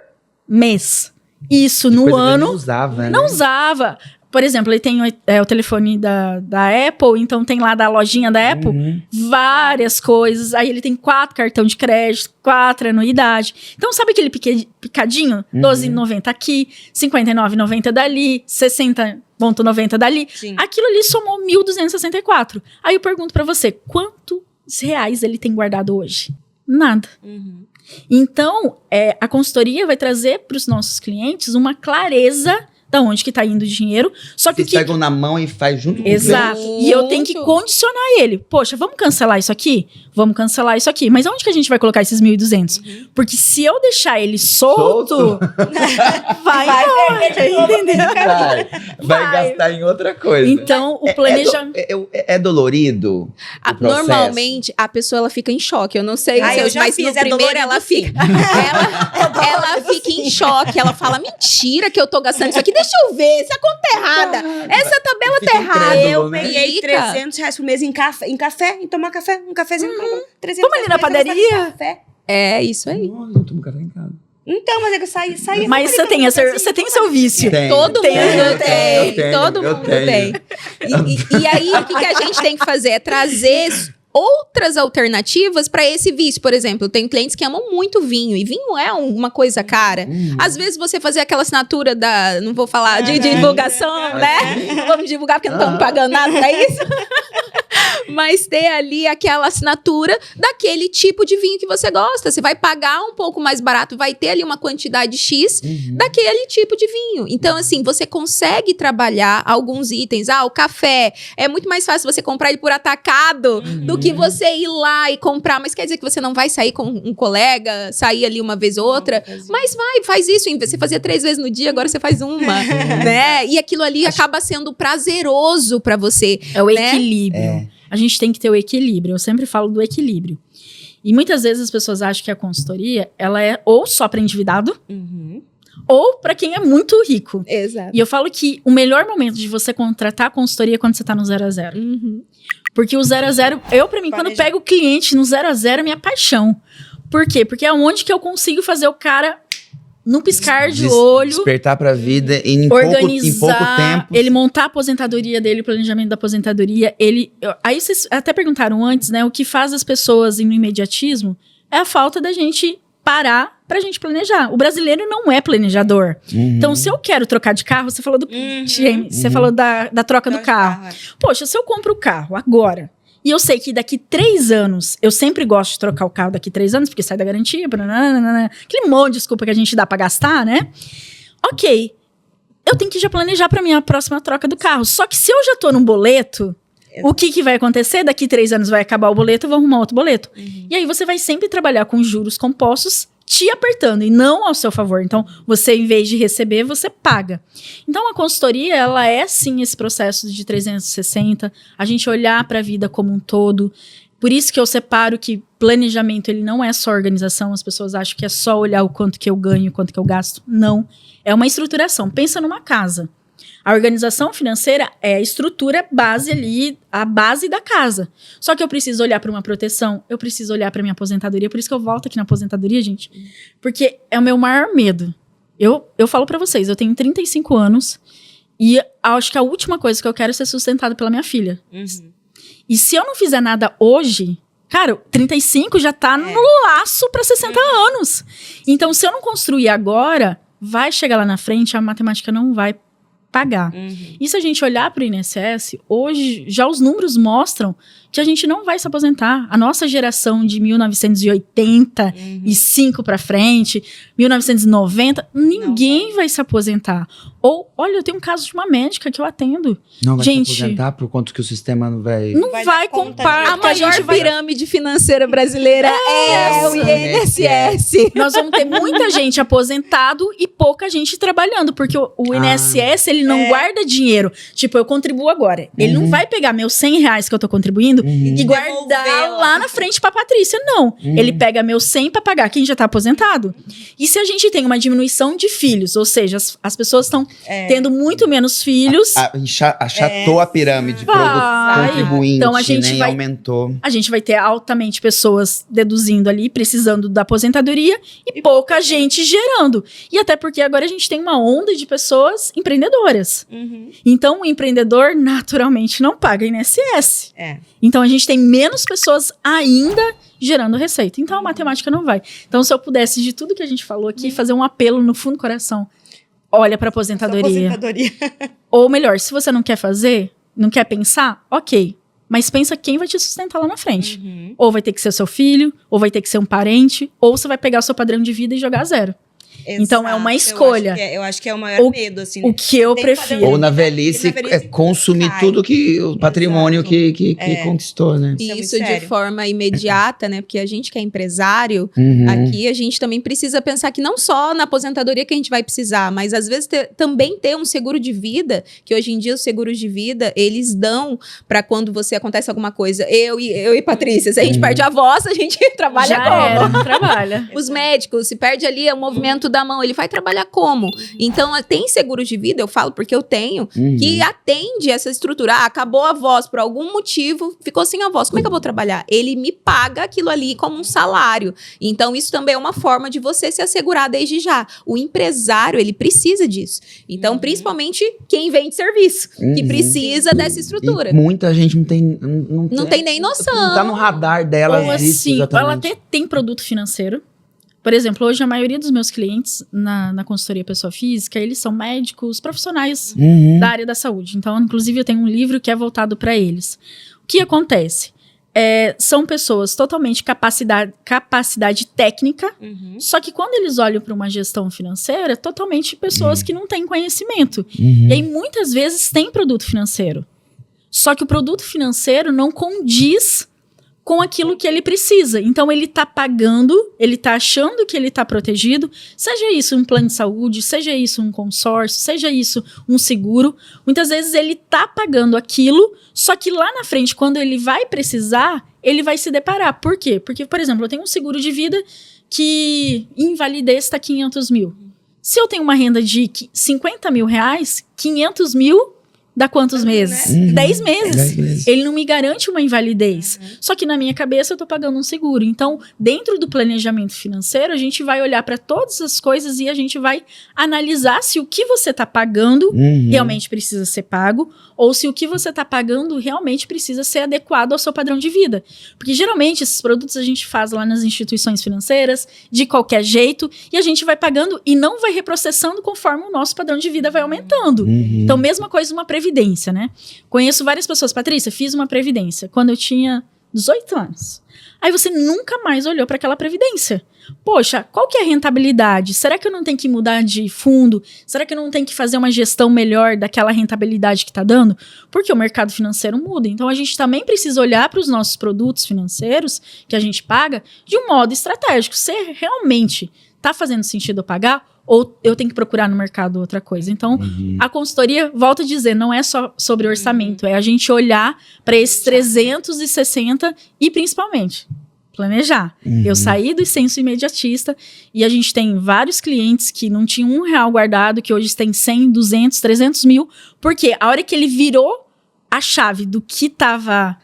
mês. Isso no Coisa que ano. Não usava, né? Não usava. Por exemplo, ele tem o telefone da Apple, então tem lá da lojinha da Apple várias coisas. Aí ele tem 4 cartão de crédito, 4 anuidade. Então, sabe aquele picadinho? R$12,90 aqui, R$59,90 dali, R$60,90 dali. Sim. Aquilo ali somou 1.264. Aí eu pergunto pra você, quantos reais ele tem guardado hoje? Nada. Então, a consultoria vai trazer para os nossos clientes uma clareza da onde que tá indo o dinheiro. Só que Vocês pegam na mão e faz junto com Exato. E eu tenho que condicionar ele. Poxa, vamos cancelar isso aqui? Vamos cancelar isso aqui. Mas onde que a gente vai colocar esses 1.200? Porque se eu deixar ele solto, vai entendeu? Vai gastar em outra coisa. Então, o planejamento... É dolorido o processo? Normalmente, a pessoa ela fica em choque. Eu não sei, eu já mas fiz, no primeiro dolorido, ela sim. fica... ela fica em choque. Ela fala, mentira que eu tô gastando isso aqui. Deixa eu ver, essa conta tá errada. Essa tabela tá Fica errada. incrédulo, Eu né? peguei R$300 por mês em café, em tomar café, um cafezinho. 300 Vamos ali na reais pra gastar padaria? com café. É isso aí. Nossa, eu tomo café em casa. Então, mas é que eu saí. Mas você tem seu vício. Tem. Todo Tem, mundo eu tem. tenho, Todo eu mundo tenho. tem. E aí, o que a gente tem que fazer? É trazer outras alternativas para esse vício. Por exemplo, eu tenho clientes que amam muito vinho. E vinho é uma coisa cara. Às vezes, você fazer aquela assinatura da... Não vou falar de divulgação, né? Não vamos divulgar porque não estamos pagando nada pra isso. Mas ter ali aquela assinatura daquele tipo de vinho que você gosta. Você vai pagar um pouco mais barato, vai ter ali uma quantidade X daquele tipo de vinho. Então, assim, você consegue trabalhar alguns itens. O café. É muito mais fácil você comprar ele por atacado do que você ir lá e comprar. Mas quer dizer que você não vai sair com um colega, sair ali uma vez ou outra. Mas faz isso. Você fazia 3 vezes no dia, agora você faz uma. Né? E aquilo ali acaba sendo prazeroso pra você. É o né? equilíbrio. A gente tem que ter o equilíbrio. Eu sempre falo do equilíbrio. E muitas vezes as pessoas acham que a consultoria, ela é ou só para endividado, ou para quem é muito rico. Exato. E eu falo que o melhor momento de você contratar a consultoria é quando você tá no 0 a 0. Porque o 0 a 0, pra mim, quando eu pego o cliente no 0 a 0, é minha paixão. Por quê? Porque é onde que eu consigo fazer o cara, no piscar de olho, Despertar pra vida em pouco tempo. ele montar a aposentadoria dele, o planejamento da aposentadoria. Aí vocês até perguntaram antes, né? O que faz as pessoas ir no imediatismo é a falta da gente parar pra gente planejar. O brasileiro não é planejador. Então, se eu quero trocar de carro, você falou do James, você falou da troca do carro. Poxa, se eu compro o carro agora, e eu sei que daqui 3 anos, eu sempre gosto de trocar o carro daqui 3 anos, porque sai da garantia, aquele monte de desculpa que a gente dá pra gastar, né? Ok, eu tenho que já planejar pra minha próxima troca do carro. Só que se eu já tô num boleto, o que vai acontecer? Daqui 3 anos vai acabar o boleto, eu vou arrumar outro boleto. E aí você vai sempre trabalhar com juros compostos, te apertando e não ao seu favor. Então, você, em vez de receber, você paga. Então, a consultoria, ela é, sim, esse processo de 360, a gente olhar para a vida como um todo. Por isso que eu separo que planejamento, ele não é só organização. As pessoas acham que é só olhar o quanto que eu ganho, o quanto que eu gasto. Não. É uma estruturação. Pensa numa casa. A organização financeira é a estrutura base ali, a base da casa. Só que eu preciso olhar para uma proteção, eu preciso olhar para minha aposentadoria. Por isso que eu volto aqui na aposentadoria, gente. Porque é o meu maior medo. Eu falo pra vocês, eu tenho 35 anos e acho que a última coisa que eu quero é ser sustentado pela minha filha. Uhum. E se eu não fizer nada hoje, cara, 35 já tá no laço pra 60 anos. Então, se eu não construir agora, vai chegar lá na frente, a matemática não vai pagar. E se a gente olhar para o INSS, hoje já os números mostram que a gente não vai se aposentar. A nossa geração de 1985 para frente, 1990, ninguém vai se aposentar. Ou, olha, eu tenho um caso de uma médica que eu atendo. Não vai Gente, se aposentar por conta que o sistema não vai... Não Vai vai dar conta comprar. disso. A porque maior gente vai... pirâmide financeira brasileira é o INSS. Nós vamos ter muita gente aposentado e pouca gente trabalhando, porque o INSS, ele não guarda dinheiro. Tipo, eu contribuo agora. Ele não vai pegar meus R$100 que eu tô contribuindo e guardar devolver lá na frente pra Patrícia. Não. Ele pega meus 100 pra pagar quem já tá aposentado. E se a gente tem uma diminuição de filhos, ou seja, as pessoas estão tendo muito menos filhos... Achatou a pirâmide pro Vai. contribuinte, Então, a gente né, e vai- aumentou. A gente vai ter altamente pessoas deduzindo ali, precisando da aposentadoria, e pouca gente gerando. E até porque agora a gente tem uma onda de pessoas empreendedoras. Então, o empreendedor, naturalmente, não paga INSS. Então, a gente tem menos pessoas ainda gerando receita. Então, a matemática não vai. Então, se eu pudesse, de tudo que a gente falou aqui, fazer um apelo no fundo do coração, olha para aposentadoria. Ou melhor, se você não quer fazer, não quer pensar, ok. Mas pensa quem vai te sustentar lá na frente. Ou vai ter que ser seu filho, ou vai ter que ser um parente, ou você vai pegar o seu padrão de vida e jogar a zero. Então, é uma escolha. Eu acho que é o maior medo, assim. O que eu Tem prefiro. padrão Ou na Na velhice, velhice consumir cai. tudo que o patrimônio Exato. que conquistou, né? Isso é muito Isso de sério. forma imediata, né? Porque a gente que é empresário, Uhum. aqui a gente também precisa pensar que não só na aposentadoria que a gente vai precisar, mas às vezes também ter um seguro de vida, que hoje em dia os seguros de vida, eles dão para quando você acontece alguma coisa. Eu e Patrícia, se a gente perde a voz, a gente trabalha Já como? era, não trabalha. Os médicos, se perde ali o movimento da mão, ele vai trabalhar como? Então, tem seguro de vida, eu falo porque eu tenho, que atende essa estrutura. Ah, acabou a voz por algum motivo, ficou sem a voz. Como é que eu vou trabalhar? Ele me paga aquilo ali como um salário. Então, isso também é uma forma de você se assegurar desde já. O empresário, ele precisa disso. Então, principalmente quem vende serviço, que precisa dessa estrutura. E muita gente não tem... Não tem nem noção. Não tá no radar dela Ou disso, assim, ela exatamente. até tem produto financeiro. Por exemplo, hoje a maioria dos meus clientes na consultoria pessoa física, eles são médicos profissionais da área da saúde. Então, inclusive, eu tenho um livro que é voltado para eles. O que acontece? São pessoas totalmente capacidade técnica, só que quando eles olham para uma gestão financeira, totalmente pessoas que não têm conhecimento. E aí, muitas vezes, tem produto financeiro. Só que o produto financeiro não condiz com aquilo que ele precisa. Então, ele tá pagando, ele tá achando que ele tá protegido, seja isso um plano de saúde, seja isso um consórcio, seja isso um seguro. Muitas vezes ele tá pagando aquilo, só que lá na frente, quando ele vai precisar, ele vai se deparar. Por quê? Porque, por exemplo, eu tenho um seguro de vida que invalidez tá 500 mil. Se eu tenho uma renda de 50 mil reais, 500 mil dá quantos meses? 10 meses. 10 meses. Ele não me garante uma invalidez. Só que na minha cabeça eu tô pagando um seguro. Então, dentro do planejamento financeiro, a gente vai olhar para todas as coisas e a gente vai analisar se o que você tá pagando realmente precisa ser pago ou se o que você tá pagando realmente precisa ser adequado ao seu padrão de vida. Porque geralmente esses produtos a gente faz lá nas instituições financeiras de qualquer jeito e a gente vai pagando e não vai reprocessando conforme o nosso padrão de vida vai aumentando. Então, mesma coisa uma previdência, né? Conheço várias pessoas. Patrícia, fiz uma previdência quando eu tinha 18 anos. Aí você nunca mais olhou para aquela previdência. Poxa, qual que é a rentabilidade? Será que eu não tenho que mudar de fundo? Será que eu não tenho que fazer uma gestão melhor daquela rentabilidade que está dando? Porque o mercado financeiro muda. Então, a gente também precisa olhar para os nossos produtos financeiros que a gente paga de um modo estratégico. Se realmente está fazendo sentido eu pagar ou eu tenho que procurar no mercado outra coisa. Então, a consultoria, volto a dizer, não é só sobre orçamento, é a gente olhar para esses 360 e, principalmente, planejar. Eu saí do senso imediatista e a gente tem vários clientes que não tinham R$1 guardado, que hoje tem 100, 200, 300 mil, porque a hora que ele virou a chave do que estava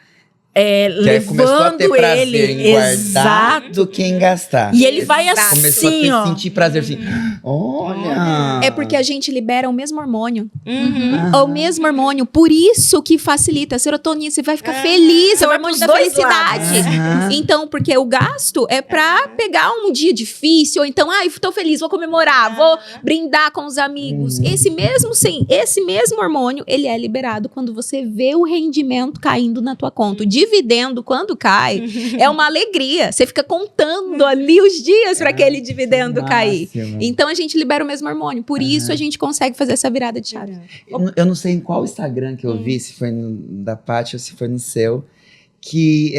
Começou a ter levando prazer ele. em guardar Exato. do que em gastar. E ele vai Exato. Começou a assim, ter, ó. sentir prazer assim. Olha! É porque a gente libera o mesmo hormônio. Uhum. O mesmo hormônio. Por isso que facilita. A serotonina, você vai ficar feliz. É Você o vai hormônio pros da dois felicidade. Aham. Então, porque o gasto é pra pegar um dia difícil. Ou então, tô feliz, vou comemorar, vou brindar com os amigos. Esse mesmo hormônio, ele é liberado quando você vê o rendimento caindo na tua conta. O dividendo, quando cai, é uma alegria. Você fica contando ali os dias para aquele dividendo cair. Máximo. Então a gente libera o mesmo hormônio. Por isso a gente consegue fazer essa virada de chave. Eu não sei em qual Instagram que eu vi, se foi da Paty ou se foi no seu, que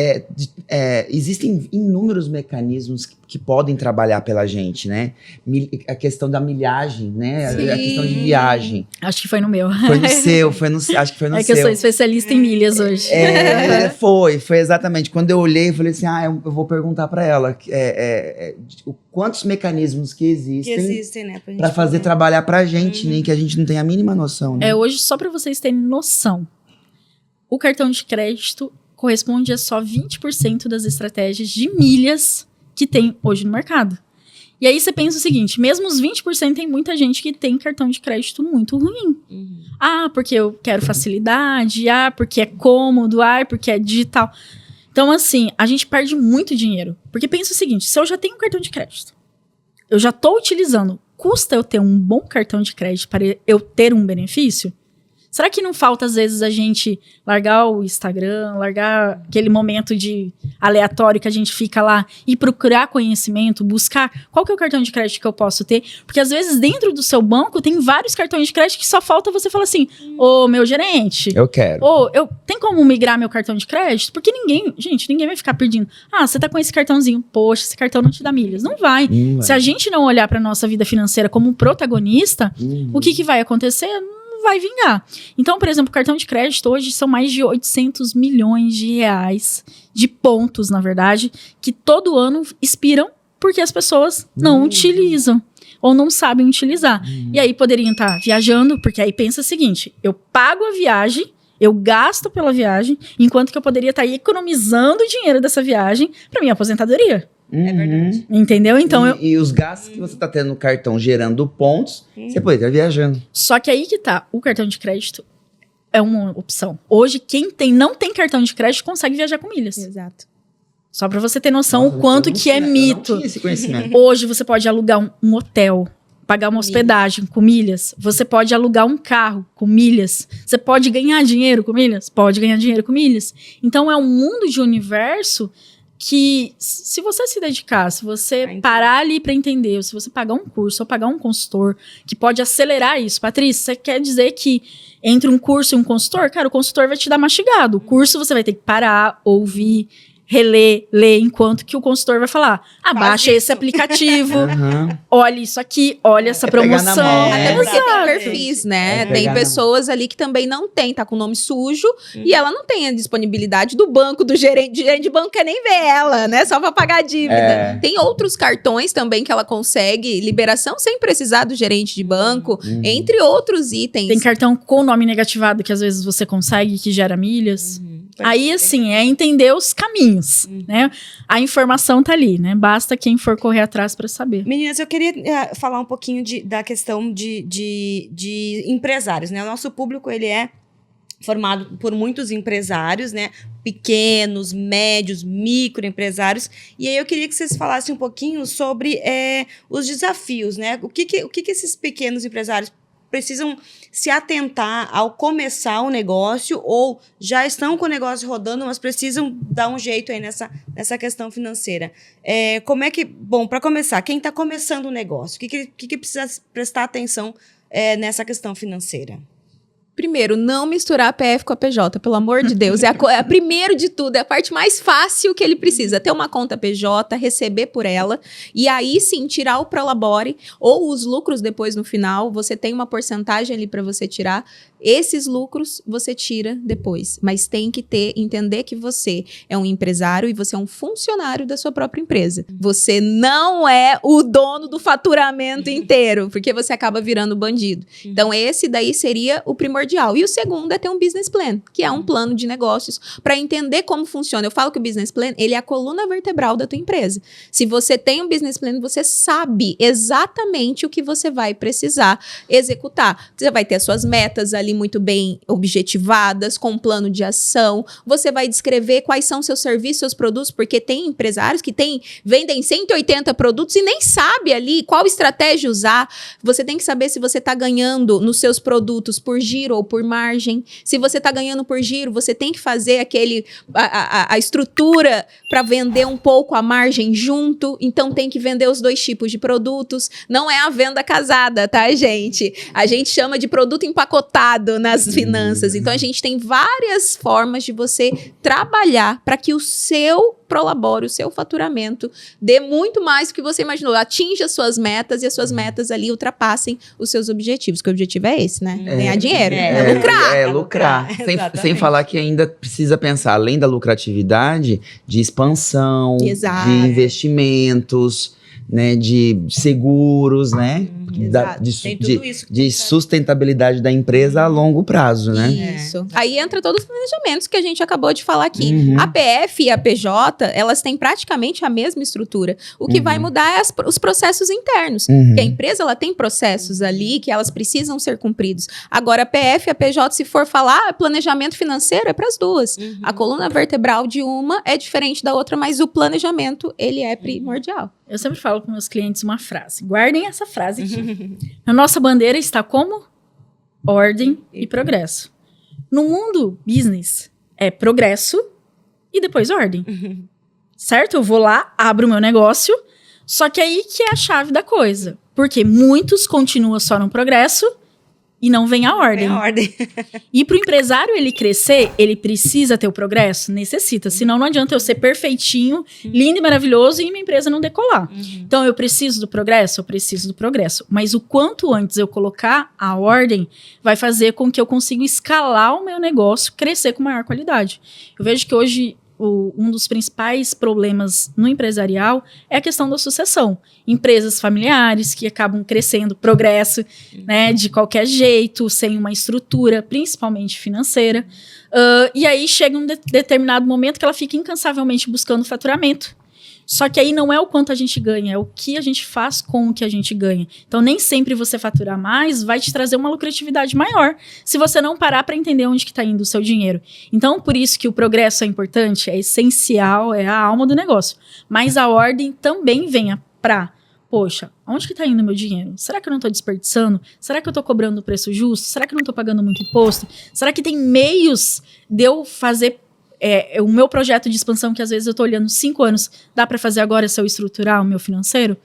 existem inúmeros mecanismos que podem trabalhar pela gente, né? A questão da milhagem, né? A questão de viagem. Acho que foi no meu. Foi no seu, acho que foi no É que seu. eu sou especialista em milhas hoje. Foi exatamente. Quando eu olhei, eu falei assim, eu vou perguntar pra ela quantos mecanismos que Que existem existem, né? Pra gente pra fazer poder- trabalhar pra gente, né? Que a gente não tem a mínima noção, né? Hoje, só para vocês terem noção, o cartão de crédito corresponde a só 20% das estratégias de milhas que tem hoje no mercado. E aí você pensa o seguinte, mesmo os 20% tem muita gente que tem cartão de crédito muito ruim. Uhum. Porque eu quero facilidade, porque é cômodo, porque é digital. Então, assim, a gente perde muito dinheiro. Porque pensa o seguinte, se eu já tenho um cartão de crédito, eu já estou utilizando, custa eu ter um bom cartão de crédito para eu ter um benefício? Será que não falta, às vezes, a gente largar o Instagram, largar aquele momento de aleatório que a gente fica lá e procurar conhecimento, buscar qual que é o cartão de crédito que eu posso ter? Porque, às vezes, dentro do seu banco, tem vários cartões de crédito que só falta você falar assim, ô, meu gerente, Eu quero. tem como migrar meu cartão de crédito? Porque ninguém vai ficar pedindo, você tá com esse cartãozinho, poxa, esse cartão não te dá milhas. Não vai. Não vai. Se a gente não olhar para nossa vida financeira como um protagonista, o que vai acontecer? Não vai vingar. Então, por exemplo, o cartão de crédito hoje são mais de 800 milhões de reais, de pontos, na verdade, que todo ano expiram porque as pessoas não utilizam ou não sabem utilizar. E aí poderiam estar viajando, porque aí pensa o seguinte, eu pago a viagem, eu gasto pela viagem, enquanto que eu poderia estar economizando o dinheiro dessa viagem para minha aposentadoria. É verdade. Entendeu? Então, E os gastos que você tá tendo no cartão gerando pontos, você pode estar viajando. Só que aí que tá, o cartão de crédito é uma opção. Hoje, quem não tem cartão de crédito consegue viajar com milhas. Exato. Só pra você ter noção Nossa, o quanto eu não que é tinha- eu mito. não tinha esse conhecimento. Hoje você pode alugar um hotel, pagar uma hospedagem com milhas. Você pode alugar um carro com milhas. Você pode ganhar dinheiro com milhas? Pode ganhar dinheiro com milhas. Então é um mundo de universo que, se você se dedicar, se você parar ali para entender, se você pagar um curso ou pagar um consultor que pode acelerar isso. Patrícia, você quer dizer que entre um curso e um consultor, cara, o consultor vai te dar mastigado. O curso você vai ter que parar, ouvir, reler, ler, enquanto que o consultor vai falar, baixa esse aplicativo, Aham. olha isso aqui, olha essa pegar na promoção. mão. Até porque tem Exato. perfis, né? É Tem pegar na pessoas ali que também não tem, tá com o nome sujo e ela não tem a disponibilidade do banco, do gerente de banco quer nem ver ela, né? Só pra pagar a dívida. É. Tem outros cartões também que ela consegue liberação sem precisar do gerente de banco, entre outros itens. Tem cartão com nome negativado que às vezes você consegue, que gera milhas. Aí, assim, é entender os caminhos, né? A informação tá ali, né? Basta quem for correr atrás para saber. Meninas, eu queria falar um pouquinho da questão de empresários, né? O nosso público, ele é formado por muitos empresários, né? Pequenos, médios, microempresários. E aí eu queria que vocês falassem um pouquinho sobre os desafios, né? O que esses pequenos empresários precisam se atentar ao começar o negócio ou já estão com o negócio rodando, mas precisam dar um jeito aí nessa questão financeira. Como é que... Bom, para começar, quem está começando o negócio, o que precisa prestar atenção nessa questão financeira? Primeiro, não misturar a PF com a PJ, pelo amor de Deus. Primeiro de tudo, é a parte mais fácil que ele precisa. Ter uma conta PJ, receber por ela, e aí sim, tirar o Prolabore, ou os lucros depois no final, você tem uma porcentagem ali para você tirar. Esses lucros você tira depois, mas tem que entender que você é um empresário e você é um funcionário da sua própria empresa. Você não é o dono do faturamento inteiro, porque você acaba virando bandido. Então, esse daí seria o primordial. E o segundo é ter um business plan, que é um plano de negócios para entender como funciona. Eu falo que o business plan, ele é a coluna vertebral da tua empresa. Se você tem um business plan, você sabe exatamente o que você vai precisar executar. Você vai ter as suas metas ali muito bem objetivadas, com um plano de ação. Você vai descrever quais são seus serviços, seus produtos, porque tem empresários que vendem 180 produtos e nem sabe ali qual estratégia usar. Você tem que saber se você está ganhando nos seus produtos por giro ou por margem. Se você está ganhando por giro, você tem que fazer a estrutura para vender um pouco a margem junto. Então, tem que vender os dois tipos de produtos. Não é a venda casada, tá, gente? A gente chama de produto empacotado nas finanças. Então, a gente tem várias formas de você trabalhar para que o seu prolabore, o seu faturamento dê muito mais do que você imaginou. Atinja as suas metas e as suas metas ali ultrapassem os seus objetivos, que o objetivo é esse, né? Ganhar dinheiro, lucrar. Lucrar. Sem falar que ainda precisa pensar, além da lucratividade, de expansão, Exato. de investimentos, né, de seguros, né? Tem tudo isso. De sustentabilidade da empresa a longo prazo, né? Isso. Aí entra todos os planejamentos que a gente acabou de falar aqui. A PF e a PJ, elas têm praticamente a mesma estrutura. O que vai mudar é os processos internos. Porque a empresa, ela tem processos ali que elas precisam ser cumpridos. Agora, a PF e a PJ, se for falar, planejamento financeiro é para as duas. A coluna vertebral de uma é diferente da outra, mas o planejamento, ele é primordial. Eu sempre falo com meus clientes uma frase. Guardem essa frase aqui. Na nossa bandeira está como? Ordem e progresso. No mundo business, é progresso e depois ordem. Certo? Eu vou lá, abro o meu negócio, só que aí que é a chave da coisa. Porque muitos continuam só no progresso e não vem a ordem. E para o empresário ele crescer, ele precisa ter o progresso? Necessita. Senão não adianta eu ser perfeitinho, lindo e maravilhoso e minha empresa não decolar. Então eu preciso do progresso? Eu preciso do progresso. Mas o quanto antes eu colocar a ordem vai fazer com que eu consiga escalar o meu negócio, crescer com maior qualidade. Eu vejo que hoje um dos principais problemas no empresarial é a questão da sucessão. Empresas familiares que acabam crescendo, progresso, né, de qualquer jeito, sem uma estrutura, principalmente financeira. E aí chega um determinado momento que ela fica incansavelmente buscando faturamento. Só que aí não é o quanto a gente ganha, é o que a gente faz com o que a gente ganha. Então, nem sempre você faturar mais vai te trazer uma lucratividade maior, se você não parar para entender onde que está indo o seu dinheiro. Então, por isso que o progresso é importante, é essencial, é a alma do negócio. Mas a ordem também vem para, poxa, onde que está indo o meu dinheiro? Será que eu não estou desperdiçando? Será que eu estou cobrando o preço justo? Será que eu não estou pagando muito imposto? Será que tem meios de eu fazer o meu projeto de expansão, que às vezes eu estou olhando 5 anos, dá para fazer agora se eu estruturar o meu financeiro?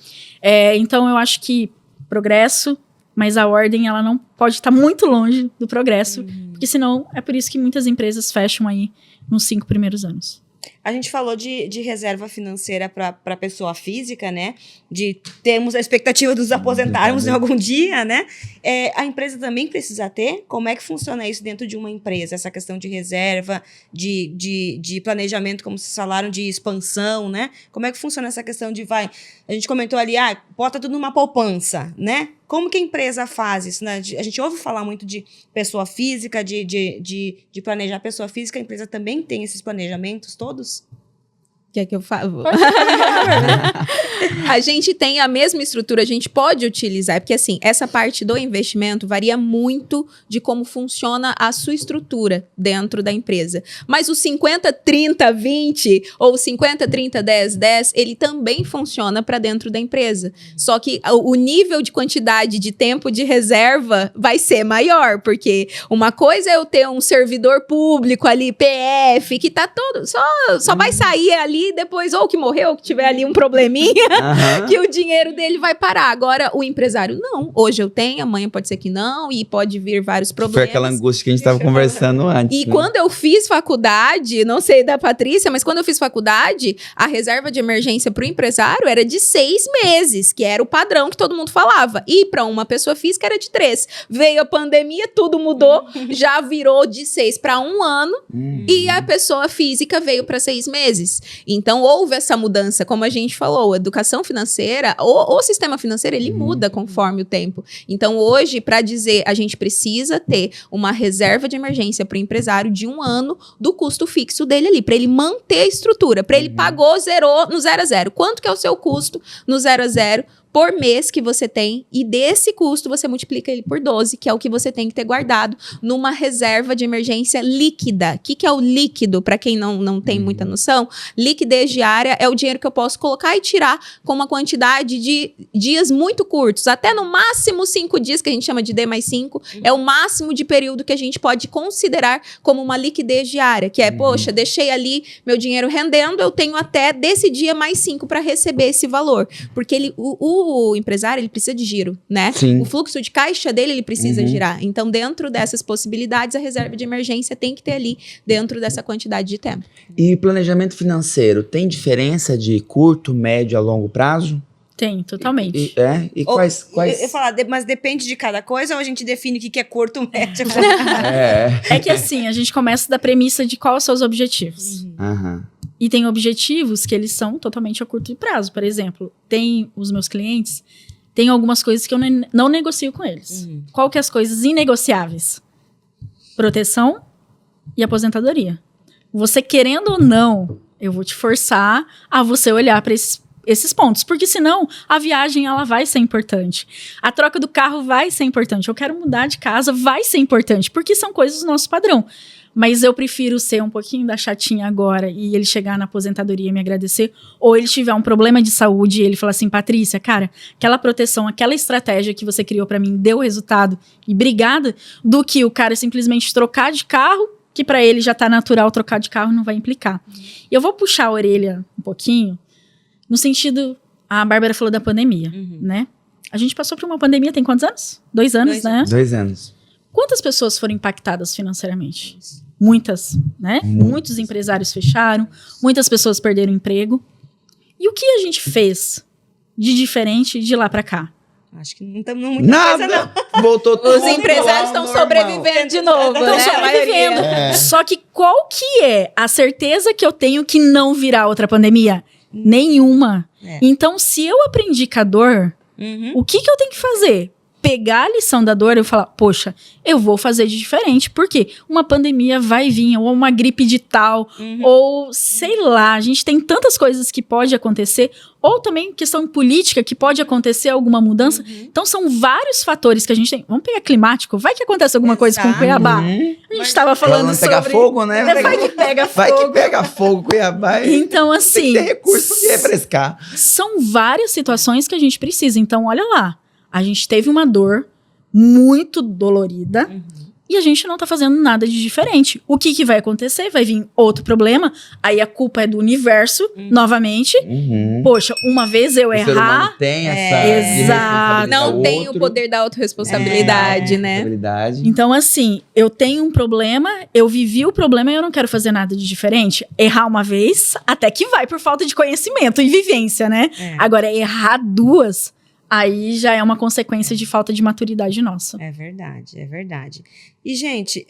Então, eu acho que progresso, mas a ordem, ela não pode estar muito longe do progresso, porque senão é por isso que muitas empresas fecham aí nos 5 primeiros anos. A gente falou de reserva financeira para pessoa física, né? De termos a expectativa de nos aposentarmos em algum dia, né? A empresa também precisa ter? Como é que funciona isso dentro de uma empresa? Essa questão de reserva, de planejamento, como vocês falaram, de expansão, né? Como é que funciona essa questão de a gente comentou ali, bota tudo numa poupança, né? Como que a empresa faz isso, né? A gente ouve falar muito de pessoa física, de planejar pessoa física. A empresa também tem esses planejamentos todos? Quer que eu fale? A gente tem a mesma estrutura, a gente pode utilizar, porque assim, essa parte do investimento varia muito de como funciona a sua estrutura dentro da empresa. Mas o 50, 30, 20 ou 50, 30, 10, 10, ele também funciona para dentro da empresa. Só que o nível de quantidade de tempo de reserva vai ser maior, porque uma coisa é eu ter um servidor público ali, PF, que tá todo, só vai sair ali depois, ou que morreu, ou que tiver ali um probleminha, Aham. que o dinheiro dele vai parar. Agora, o empresário, não. Hoje eu tenho, amanhã pode ser que não, e pode vir vários Foi problemas. aquela angústia que a gente estava conversando antes. E né? quando eu fiz faculdade, não sei da Patrícia, mas quando eu fiz faculdade, a reserva de emergência para o empresário era de 6 meses, que era o padrão que todo mundo falava. E para uma pessoa física era de 3. Veio a pandemia, tudo mudou, já virou de 6 para 1 ano, e a pessoa física veio para 6 meses. Então, houve essa mudança, como a gente falou, a educação financeira, o sistema financeiro, ele muda conforme o tempo. Então, hoje, para dizer, a gente precisa ter uma reserva de emergência para o empresário de 1 ano do custo fixo dele ali, para ele manter a estrutura, para ele pagou, zerou no 0 a 0. Quanto que é o seu custo no 0 a 0 por mês que você tem, e desse custo você multiplica ele por 12, que é o que você tem que ter guardado numa reserva de emergência líquida. O que é o líquido, para quem não tem muita noção? Liquidez diária é o dinheiro que eu posso colocar e tirar com uma quantidade de dias muito curtos, até no máximo 5 dias, que a gente chama de D mais 5, é o máximo de período que a gente pode considerar como uma liquidez diária, que é, poxa, deixei ali meu dinheiro rendendo, eu tenho até desse dia mais 5 para receber esse valor, porque o empresário, ele precisa de giro, né? Sim. O fluxo de caixa dele, ele precisa girar. Então, dentro dessas possibilidades, a reserva de emergência tem que ter ali, dentro dessa quantidade de tempo. E planejamento financeiro, tem diferença de curto, médio a longo prazo? Tem, totalmente. E quais... Eu ia falar, mas depende de cada coisa ou a gente define o que é curto, médio? É que assim, a gente começa da premissa de quais são os seus objetivos. Aham. E tem objetivos que eles são totalmente a curto prazo. Por exemplo, tem os meus clientes, tem algumas coisas que eu não negocio com eles. Qual que é as coisas inegociáveis? Proteção e aposentadoria. Você querendo ou não, eu vou te forçar a você olhar para esses pontos, porque senão a viagem ela vai ser importante. A troca do carro vai ser importante. Eu quero mudar de casa, vai ser importante, porque são coisas do nosso padrão. Mas eu prefiro ser um pouquinho da chatinha agora e ele chegar na aposentadoria e me agradecer, ou ele tiver um problema de saúde e ele falar assim, Patrícia, cara, aquela proteção, aquela estratégia que você criou pra mim deu resultado e obrigada, do que o cara simplesmente trocar de carro, que pra ele já tá natural trocar de carro, não vai implicar. E eu vou puxar a orelha um pouquinho, no sentido, a Bárbara falou da pandemia, né? A gente passou por uma pandemia tem quantos anos? 2 anos, né? 2 anos. Quantas pessoas foram impactadas financeiramente? Muitas, né? Muitos empresários fecharam, muitas pessoas perderam emprego. E o que a gente fez de diferente de lá pra cá? Acho que não estamos muita coisa, não. Nada! Voltou tudo Os empresários estão normal. sobrevivendo de novo, Estão né? sobrevivendo. A maioria. Só que qual que é a certeza que eu tenho que não virá outra pandemia? Nenhuma. Então, se eu aprendi com a dor, o que eu tenho que fazer? Pegar a lição da dor e falar, poxa, eu vou fazer de diferente. Por quê? Uma pandemia vai vir, ou uma gripe de tal, ou sei lá, a gente tem tantas coisas que pode acontecer, ou também questão política que pode acontecer alguma mudança. Então, são vários fatores que a gente tem. Vamos pegar climático, vai que acontece alguma coisa com Cuiabá. A gente estava falando sobre... pegar fogo, né? Vai que pega fogo. Vai que pega fogo, Cuiabá. Então, assim... Tem que ter recurso pra refrescar. São várias situações que a gente precisa. Então, olha lá. A gente teve uma dor muito dolorida e a gente não tá fazendo nada de diferente. O que vai acontecer? Vai vir outro problema, aí a culpa é do universo, novamente. Poxa, uma vez eu O ser errar... humano tem essa Exato. Não tem o poder da autorresponsabilidade, né? responsabilidade. Então, assim, eu tenho um problema, eu vivi o problema e eu não quero fazer nada de diferente. Errar uma vez, até que vai por falta de conhecimento e vivência, né? Agora, errar 2... aí já é uma consequência de falta de maturidade nossa. É verdade, é verdade. E, gente,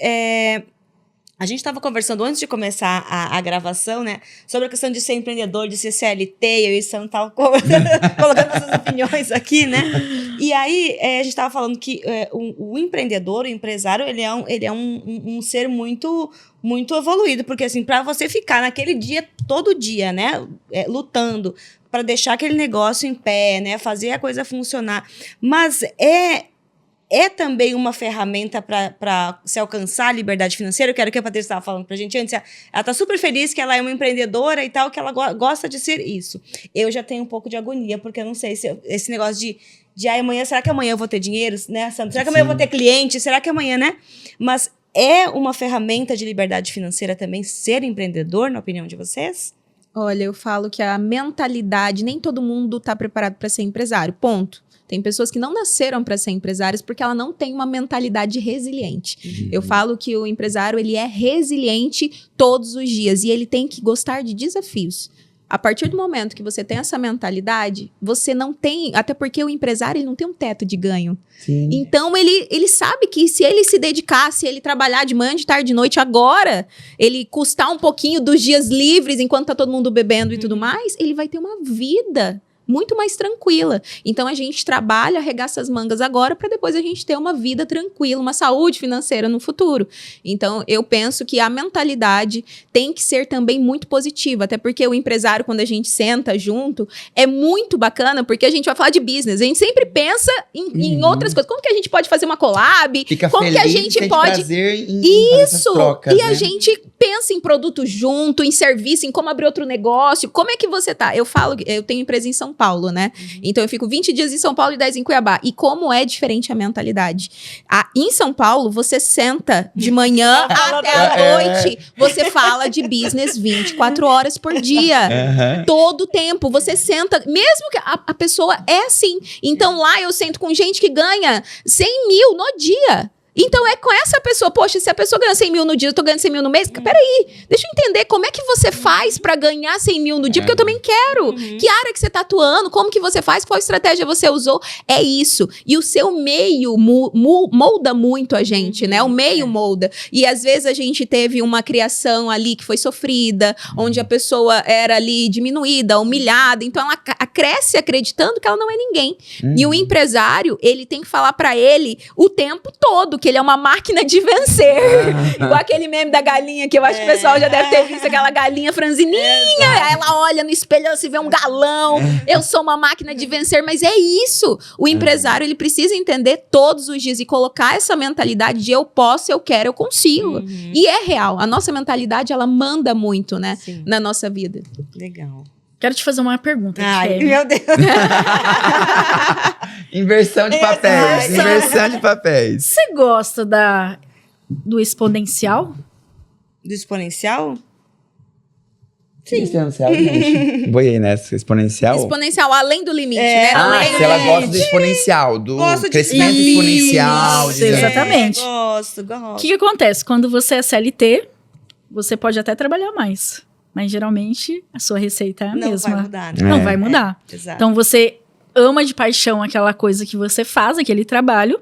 a gente estava conversando antes de começar a gravação, né? Sobre a questão de ser empreendedor, de ser CLT, eu e Sam tal, colocando nossas opiniões aqui, né? E aí, a gente estava falando que o empreendedor, o empresário, ele é um ser muito evoluído, porque assim, para você ficar naquele dia, todo dia, né? Lutando para deixar aquele negócio em pé, né? Fazer a coisa funcionar. Mas é também uma ferramenta para se alcançar a liberdade financeira. Eu quero que a Patrícia estava falando para a gente antes. Ela está super feliz que ela é uma empreendedora e tal, que ela gosta de ser isso. Eu já tenho um pouco de agonia, porque eu não sei se esse negócio de amanhã, será que amanhã eu vou ter dinheiro, né, Sandra? Será que amanhã eu vou ter cliente? Será que amanhã, né? Mas é uma ferramenta de liberdade financeira também ser empreendedor, na opinião de vocês? Olha, eu falo que a mentalidade, nem todo mundo está preparado para ser empresário, ponto. Tem pessoas que não nasceram para ser empresários porque ela não tem uma mentalidade resiliente. Eu falo que o empresário, ele é resiliente todos os dias e ele tem que gostar de desafios. A partir do momento que você tem essa mentalidade, você não tem... Até porque o empresário, ele não tem um teto de ganho. Sim. Então, ele sabe que se ele se dedicar, se ele trabalhar de manhã, de tarde, de noite, agora, ele custar um pouquinho dos dias livres, enquanto tá todo mundo bebendo e tudo mais, ele vai ter uma vida muito mais tranquila. Então, a gente trabalha, arregaça as mangas agora para depois a gente ter uma vida tranquila, uma saúde financeira no futuro. Então, eu penso que a mentalidade tem que ser também muito positiva, até porque o empresário, quando a gente senta junto, é muito bacana, porque a gente vai falar de business, a gente sempre pensa em outras coisas. Como que a gente pode fazer uma collab? Fica como feliz, que a gente tem pode... prazer em fazer essas Isso! trocas, E né? a gente pensa em produto junto, em serviço, em como abrir outro negócio. Como é que você tá? Eu falo, eu tenho empresa em São Paulo, né? Então eu fico 20 dias em São Paulo e 10 em Cuiabá. E como é diferente a mentalidade? Em São Paulo, você senta de manhã até a noite, você fala de business 24 horas por dia. Todo o tempo. Você senta, mesmo que a pessoa é assim. Então lá eu sento com gente que ganha 100 mil no dia. Então, é com essa pessoa, poxa, se a pessoa ganha 100 mil no dia, eu tô ganhando 100 mil no mês, peraí, deixa eu entender como é que você faz pra ganhar 100 mil no dia, porque eu também quero. Que área que você tá atuando, como que você faz, qual estratégia você usou, é isso. E o seu meio molda muito a gente, né? O meio molda. E às vezes a gente teve uma criação ali que foi sofrida, onde a pessoa era ali diminuída, humilhada, então ela cresce acreditando que ela não é ninguém. E o empresário, ele tem que falar pra ele o tempo todo, que ele é uma máquina de vencer. Igual aquele meme da galinha, que eu acho que o pessoal já deve ter visto, aquela galinha franzininha. Ela olha no espelho, ela se vê um galão. Eu sou uma máquina de vencer, mas é isso. O empresário, ele precisa entender todos os dias e colocar essa mentalidade de eu posso, eu quero, eu consigo. E é real. A nossa mentalidade, ela manda muito, né? Sim. Na nossa vida. Legal. Quero te fazer uma pergunta. Ai, Kelly. meu Deus. Inversão de papéis. Inversão de papéis. Você gosta do exponencial? Do exponencial? Sim. Exponencial, gente. Boiei nessa. Exponencial? Exponencial, além do limite, É, né? além Se ela gosta do exponencial, do Gosto de- crescimento Isso, exponencial. de- exatamente. Gosto. O que acontece? Quando você é CLT, você pode até trabalhar mais. Mas geralmente a sua receita é a Não mesma. vai mudar, né? Não vai mudar. Exato. Então você ama de paixão aquela coisa que você faz, aquele trabalho,